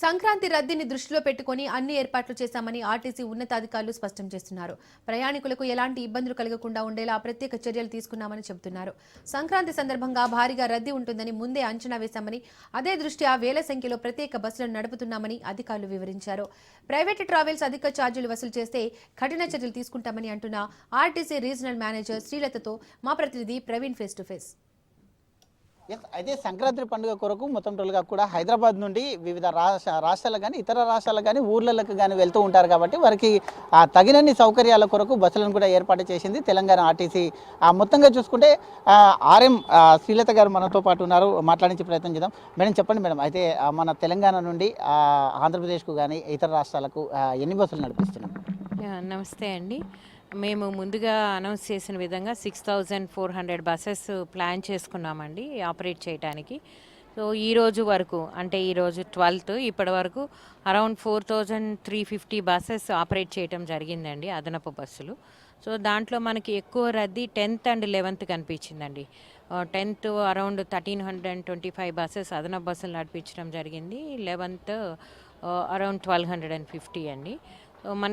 సంక్రాంతి రద్దీని దృష్టిలో పెట్టుకుని అన్ని ఏర్పాట్లు చేశామని ఆర్టీసీ ఉన్నతాధికారులు స్పష్టం చేస్తున్నారు. ప్రయాణికులకు ఎలాంటి ఇబ్బందులు కలగకుండా ఉండేలా ప్రత్యేక చర్యలు తీసుకున్నామని చెబుతున్నారు. సంక్రాంతి సందర్భంగా భారీగా రద్దీ ఉంటుందని ముందే అంచనా వేశామని, అదే దృష్ట్యా వేల సంఖ్యలో ప్రత్యేక బస్సులను నడుపుతున్నామని అధికారులు వివరించారు. ప్రైవేటు ట్రావెల్స్ అధిక ఛార్జీలు వసూలు చేస్తే కఠిన చర్యలు తీసుకుంటామని అంటున్న ఆర్టీసీ రీజనల్ మేనేజర్ శ్రీలతతో మా ప్రతినిధి ప్రవీణ్ ఫేస్ టు ఫేస్. అయితే సంక్రాంతి పండుగ కొరకు మొత్తం టోల్గా కూడా హైదరాబాద్ నుండి వివిధ రాష్ట్రాలకు కానీ ఇతర రాష్ట్రాలకు కానీ ఊర్లకు కానీ వెళ్తూ ఉంటారు కాబట్టి వారికి తగినన్ని సౌకర్యాల కొరకు బస్సులను కూడా ఏర్పాటు చేసింది తెలంగాణ ఆర్టీసీ. మొత్తంగా చూసుకుంటే ఆర్ఎం శ్రీలత గారు మనతో పాటు ఉన్నారు, మాట్లాడించే ప్రయత్నం చేద్దాం. మేడం చెప్పండి మేడం, అయితే మన తెలంగాణ నుండి ఆంధ్రప్రదేశ్కు కానీ ఇతర రాష్ట్రాలకు ఎన్ని బస్సులు నడిపిస్తున్నాం? నమస్తే అండి. మేము ముందుగా అనౌన్స్ చేసిన విధంగా 6400 బస్సెస్ ప్లాన్ చేసుకున్నామండి ఆపరేట్ చేయడానికి. సో ఈరోజు వరకు అంటే ఈరోజు 12th ఇప్పటి వరకు అరౌండ్ 4350 బస్సెస్ ఆపరేట్ చేయడం జరిగిందండి, అదనపు బస్సులు. సో దాంట్లో మనకి ఎక్కువ రద్దీ 10th and 11th కనిపించిందండి. 10th అరౌండ్ 1325 బస్సెస్ అదనపు బస్సులు నడిపించడం జరిగింది. 11th అరౌండ్ 1250 అండి.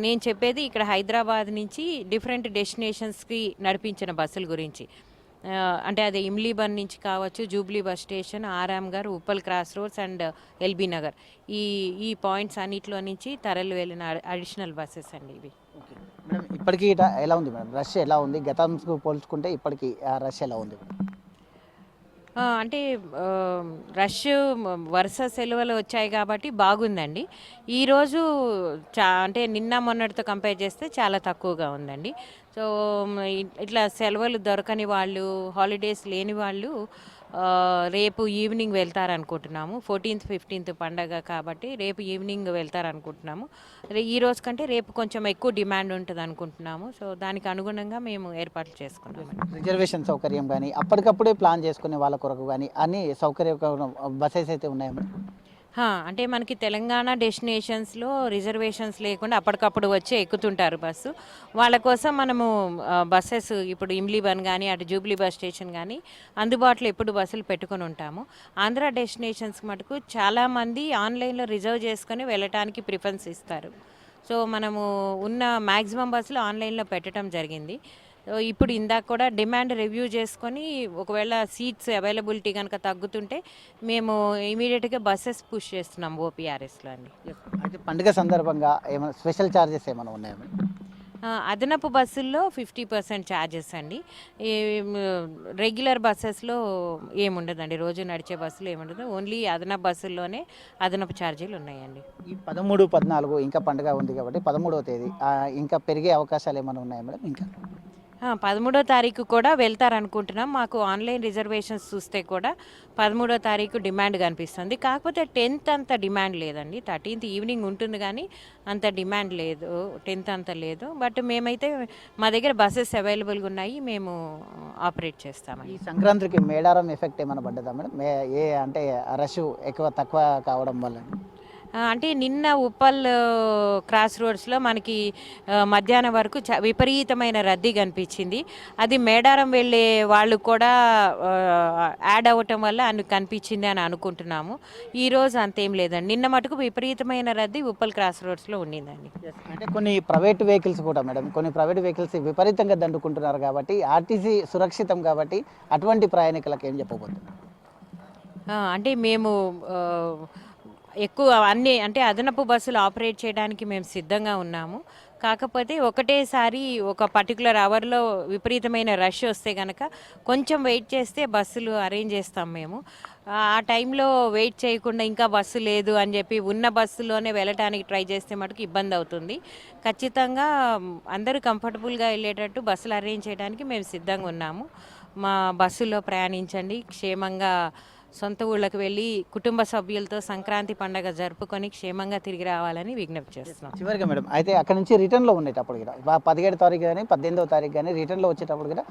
నేను చెప్పేది ఇక్కడ హైదరాబాద్ నుంచి డిఫరెంట్ డెస్టినేషన్స్కి నడిపించిన బస్సుల గురించి. అంటే అది ఇమ్లీబన్ నుంచి కావచ్చు, Jubilee bus station, Aramghar, Uppal cross roads and LB Nagar, ఈ పాయింట్స్ అన్నిట్లో నుంచి తరలి వెళ్ళిన అడిషనల్ బస్సెస్ అండి ఇవి. మేడం ఇప్పటికీ ఎలా ఉంది మేడం, రష్ ఎలా ఉంది? గతంకు పోల్చుకుంటే ఇప్పటికీ రష్ ఎలా ఉంది? అంటే రష్ వరుస సెలవులు వచ్చాయి కాబట్టి బాగుందండి. ఈరోజు అంటే నిన్న మొన్నటితో కంపేర్ చేస్తే చాలా తక్కువగా ఉందండి. సో ఇట్లా సెలవులు దొరకని వాళ్ళు, హాలిడేస్ లేని వాళ్ళు రేపు ఈవినింగ్ వెళ్తారనుకుంటున్నాము. 14th 15th పండగ కాబట్టి రేపు ఈవినింగ్ వెళ్తారనుకుంటున్నాము. ఈ రోజు కంటే రేపు కొంచెం ఎక్కువ డిమాండ్ ఉంటుంది అనుకుంటున్నాము. సో దానికి అనుగుణంగా మేము ఏర్పాట్లు చేసుకున్నాము. రిజర్వేషన్ సౌకర్యం కానీ అప్పటికప్పుడే ప్లాన్ చేసుకునే వాళ్ళ కొరకు కానీ అన్ని సౌకర్య బస్సెస్ అయితే ఉన్నాయా? అంటే మనకి తెలంగాణ డెస్టినేషన్స్లో రిజర్వేషన్స్ లేకుండా అప్పటికప్పుడు వచ్చి ఎక్కుతుంటారు బస్సు. వాళ్ళ కోసం మనము బస్సెస్ ఇప్పుడు ఇమ్లీబన్ కానీ అటు జూబ్లీ బస్ స్టేషన్ కానీ అందుబాటులో ఎప్పుడు బస్సులు పెట్టుకొని ఉంటాము. ఆంధ్ర డెస్టినేషన్స్ మటుకు చాలామంది ఆన్లైన్లో రిజర్వ్ చేసుకొని వెళ్ళటానికి ప్రిఫరెన్స్ ఇస్తారు. సో మనము ఉన్న మ్యాక్సిమం బస్సులు ఆన్లైన్లో పెట్టడం జరిగింది. ఇప్పుడు ఇందాక కూడా డిమాండ్ రివ్యూ చేసుకొని ఒకవేళ సీట్స్ అవైలబిలిటీ కనుక తగ్గుతుంటే మేము ఇమీడియట్గా బస్సెస్ పుష్ చేస్తున్నాం ఓపీఆర్ఎస్లో అండి. అయితే పండుగ సందర్భంగా ఏమైనా స్పెషల్ ఛార్జెస్ ఏమైనా ఉన్నాయా? అదనపు బస్సుల్లో 50% ఛార్జెస్ అండి. ఈ రెగ్యులర్ బస్సెస్లో ఏముండదండి, రోజు నడిచే బస్సులు ఏముండదు. ఓన్లీ అదనపు బస్సుల్లోనే అదనపు ఛార్జీలు ఉన్నాయండి. ఈ 13, 14 ఇంకా పండుగ ఉంది కాబట్టి 13వ తేదీ ఇంకా పెరిగే అవకాశాలు ఏమైనా ఉన్నాయా మేడం? ఇంకా 13వ తారీఖు కూడా వెళ్తారనుకుంటున్నాం. మాకు ఆన్లైన్ రిజర్వేషన్స్ చూస్తే కూడా 13వ తారీఖు డిమాండ్ కనిపిస్తుంది. కాకపోతే 10th అంత డిమాండ్ లేదండి. 13th ఈవినింగ్ ఉంటుంది కానీ అంత డిమాండ్ లేదు. 10th అంత లేదు. బట్ మేమైతే మా దగ్గర బస్సెస్ అవైలబుల్గా ఉన్నాయి, మేము ఆపరేట్ చేస్తామండి. ఈ సంక్రాంతికి మేడారం ఎఫెక్ట్ ఏమైనా పడ్డదా మేడం? అంటే రష్ ఎక్కువ తక్కువ కావడం వల్ల? అంటే నిన్న ఉప్పల్ క్రాస్ రోడ్స్లో మనకి మధ్యాహ్నం వరకు విపరీతమైన రద్దీ కనిపించింది. అది మేడారం వెళ్ళే వాళ్ళు కూడా యాడ్ అవ్వటం వల్ల కనిపించింది అని అనుకుంటున్నాము. ఈరోజు అంతేం లేదండి. నిన్న మటుకు విపరీతమైన రద్దీ ఉప్పల్ క్రాస్ రోడ్స్లో ఉండిందండి. అంటే కొన్ని ప్రైవేట్ వెహికల్స్ కూడా మేడం, కొన్ని ప్రైవేట్ వెహికల్స్ విపరీతంగా దండుకుంటున్నారు కాబట్టి ఆర్టీసీ సురక్షితం కాబట్టి అటువంటి ప్రయాణికులకు ఏం చెప్పబోతున్నారు? అంటే మేము ఎక్కువ అంటే అదనపు బస్సులు ఆపరేట్ చేయడానికి మేము సిద్ధంగా ఉన్నాము. కాకపోతే ఒకటేసారి ఒక పర్టికులర్ అవర్లో విపరీతమైన రష్ వస్తే కనుక కొంచెం వెయిట్ చేస్తే బస్సులు అరేంజ్ చేస్తాం మేము. ఆ టైంలో వెయిట్ చేయకుండా ఇంకా బస్సు లేదు అని చెప్పి ఉన్న బస్సులోనే వెళ్ళటానికి ట్రై చేస్తే మటుకు ఇబ్బంది అవుతుంది. ఖచ్చితంగా అందరూ కంఫర్టబుల్గా వెళ్ళేటట్టు బస్సులు అరేంజ్ చేయడానికి మేము సిద్ధంగా ఉన్నాము. మా బస్సులో ప్రయాణించండి, క్షేమంగా సొంత ఊళ్ళకి వెళ్ళి కుటుంబ సభ్యులతో సంక్రాంతి పండుగ జరుపుకొని క్షేమంగా తిరిగి రావాలని విజ్ఞప్తి చేస్తున్నాం. చివరిగా మేడం, అయితే అక్కడ నుంచి రిటర్న్లో ఉండేటప్పుడు కూడా 17వ తారీఖు కానీ 18వ తారీఖు కానీ రిటర్న్లో వచ్చేటప్పుడు కూడా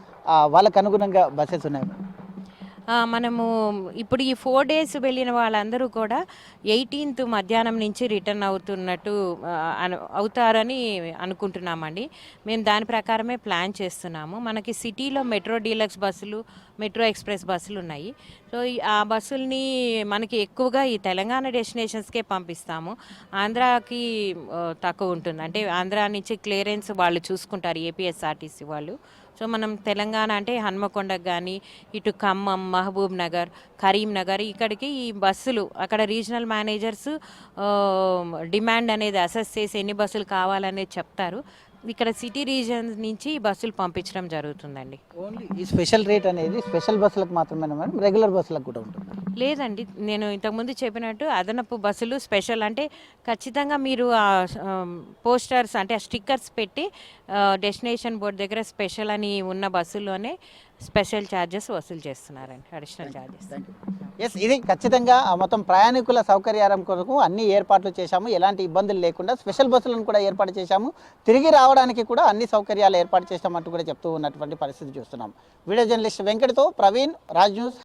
వాళ్ళకు అనుగుణంగా బస్సెస్ ఉన్నాయి? మనము ఇప్పుడు ఈ 4 డేస్ వెళ్ళిన వాళ్ళందరూ కూడా 18th మధ్యాహ్నం నుంచి రిటర్న్ అవుతున్నట్టు అవుతారని అనుకుంటున్నామండి. మేము దాని ప్రకారమే ప్లాన్ చేస్తున్నాము. మనకి సిటీలో మెట్రో డీలక్స్ బస్సులు, మెట్రో ఎక్స్‌ప్రెస్ బస్సులు ఉన్నాయి. సో, ఆ బస్సుల్ని మనకి ఎక్కువగా ఈ తెలంగాణ డెస్టినేషన్స్‌కే పంపిస్తాము. ఆంధ్రాకి తక్కువ ఉంటుంది. అంటే ఆంధ్రా నుంచి క్లియరెన్స్ వాళ్ళు చూసుకుంటారు ఏపీఎస్ఆర్టీసీ వాళ్ళు. సో, మనం తెలంగాణ అంటే హన్మకొండకు కానీ, ఇటు ఖమ్మం, మహబూబ్ నగర్, కరీంనగర్ ఇక్కడికి ఈ బస్సులు అక్కడ రీజనల్ మేనేజర్స్ డిమాండ్ అనేది అసెస్ చేసి ఎన్ని బస్సులు కావాలనేది చెప్తారు. ఇక్కడ సిటీ రీజన్ నుంచి ఈ బస్సులు పంపించడం జరుగుతుందండి. ఓన్లీ ఈ స్పెషల్ రేట్ అనేది స్పెషల్ బస్సులకు మాత్రమేనా మేడం, రెగ్యులర్ బస్సులకు కూడా ఉంటుంది? లేదండి, నేను ఇంతకుముందు చెప్పినట్టు అదనపు బస్సులు స్పెషల్ అంటే ఖచ్చితంగా మీరు పోస్టర్స్ అంటే స్టిక్కర్స్ పెట్టి డెస్టినేషన్ బోర్డు దగ్గర స్పెషల్ అని ఉన్న బస్సుల్లోనే స్పెషల్ ఛార్జెస్ వసూలు చేస్తున్నారండి, అడిషనల్ ఛార్జెస్. ఎస్, ఇది ఖచ్చితంగా మొత్తం ప్రయాణికుల సౌకర్యారం కొరకు అన్ని ఏర్పాట్లు చేశాము. ఎలాంటి ఇబ్బందులు లేకుండా స్పెషల్ బస్సులను కూడా ఏర్పాటు చేశాము. తిరిగి రావడానికి కూడా అన్ని సౌకర్యాలు ఏర్పాటు చేశామంటూ కూడా చెప్తూ ఉన్నటువంటి పరిస్థితి చూస్తున్నాం. వీడియో జర్నలిస్ట్ వెంకట్తో ప్రవీణ్, రాజ్ న్యూస్.